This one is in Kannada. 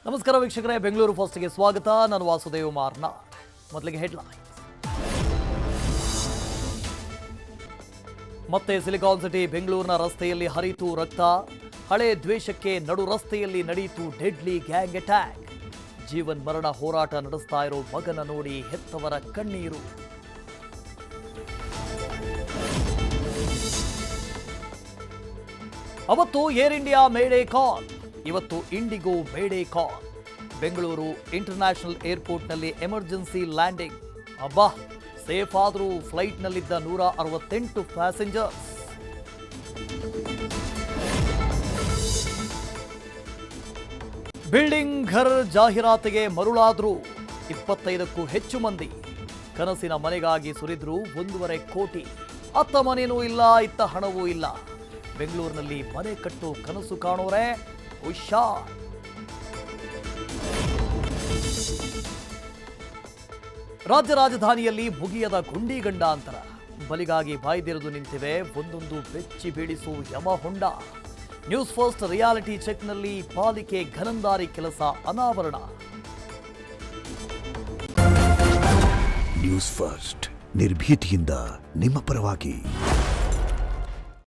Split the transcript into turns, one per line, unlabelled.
ನಮಸ್ಕಾರ ವೀಕ್ಷಕರೇ, ಬೆಂಗಳೂರು ಫಸ್ಟ್ಗೆ ಸ್ವಾಗತ. ನಾನು ವಾಸುದೇವ್ ಮಾರ್ನಾಡ್. ಮೊದಲಿಗೆ ಹೆಡ್ಲೈನ್ಸ್. ಮತ್ತೆ ಸಿಲಿಕಾನ್ ಸಿಟಿ ಬೆಂಗಳೂರಿನ ರಸ್ತೆಯಲ್ಲಿ ಹರಿತು ರಕ್ತ. ಹಳೆ ದ್ವೇಷಕ್ಕೆ ನಡು ರಸ್ತೆಯಲ್ಲಿ ನಡೆಯಿತು ಡೆಡ್ಲಿ ಗ್ಯಾಂಗ್ ಅಟ್ಯಾಕ್. ಜೀವನ್ ಮರಣ ಹೋರಾಟ ನಡೆಸ್ತಾ ಇರೋ ಮಗನ ನೋಡಿ ಹೆತ್ತವರ ಕಣ್ಣೀರು. ಅವತ್ತು ಏರ್ ಇಂಡಿಯಾ ಮೇಡೇ ಕಾಲ್, ಇವತ್ತು IndiGo mayday call. Bengaluru international ಏರ್ಪೋರ್ಟ್ನಲ್ಲಿ ಎಮರ್ಜೆನ್ಸಿ ಲ್ಯಾಂಡಿಂಗ್. ಅಬ್ಬಾ, ಸೇಫ್ ಆದರೂ ಫ್ಲೈಟ್ನಲ್ಲಿದ್ದ 168 ಪ್ಯಾಸೆಂಜರ್ಸ್. ಬಿಲ್ಡಿಂಗ್ ಘರ್ ಜಾಹೀರಾತಿಗೆ ಮರುಳಾದ್ರು 25ಕ್ಕೂ ಹೆಚ್ಚು ಮಂದಿ. ಕನಸಿನ ಮನೆಗಾಗಿ ಸುರಿದ್ರು 1.5 ಕೋಟಿ. ಅತ್ತ ಮನೇನೂ ಇಲ್ಲ, ಇತ್ತ ಹಣವೂ ಇಲ್ಲ. ಬೆಂಗಳೂರಿನಲ್ಲಿ ಮನೆ ಕಟ್ಟು ಕನಸು ಕಾಣೋರೆ ಹುಷಾರ್. ರಾಜ್ಯ ರಾಜಧಾನಿಯಲ್ಲಿ ಮುಗಿಯದ ಗುಂಡಿ ಗಂಡಾಂತರ. ಬಲಿಗಾಗಿ ಬಾಯ್ದೆರೆದು ನಿಂತಿವೆ ಒಂದೊಂದು ಬೆಚ್ಚಿ ಬೀಳಿಸು ಯಮಹೊಂಡ. ನ್ಯೂಸ್ ಫಸ್ಟ್ ರಿಯಾಲಿಟಿ ಚೆಕ್ನಲ್ಲಿ ಪಾಲಿಕೆ ಘನಂದಾರಿ ಕೆಲಸ ಅನಾವರಣ.
ನ್ಯೂಸ್ ಫಸ್ಟ್ ನಿರ್ಭೀತಿಯಿಂದ ನಿಮ್ಮ ಪರವಾಗಿ.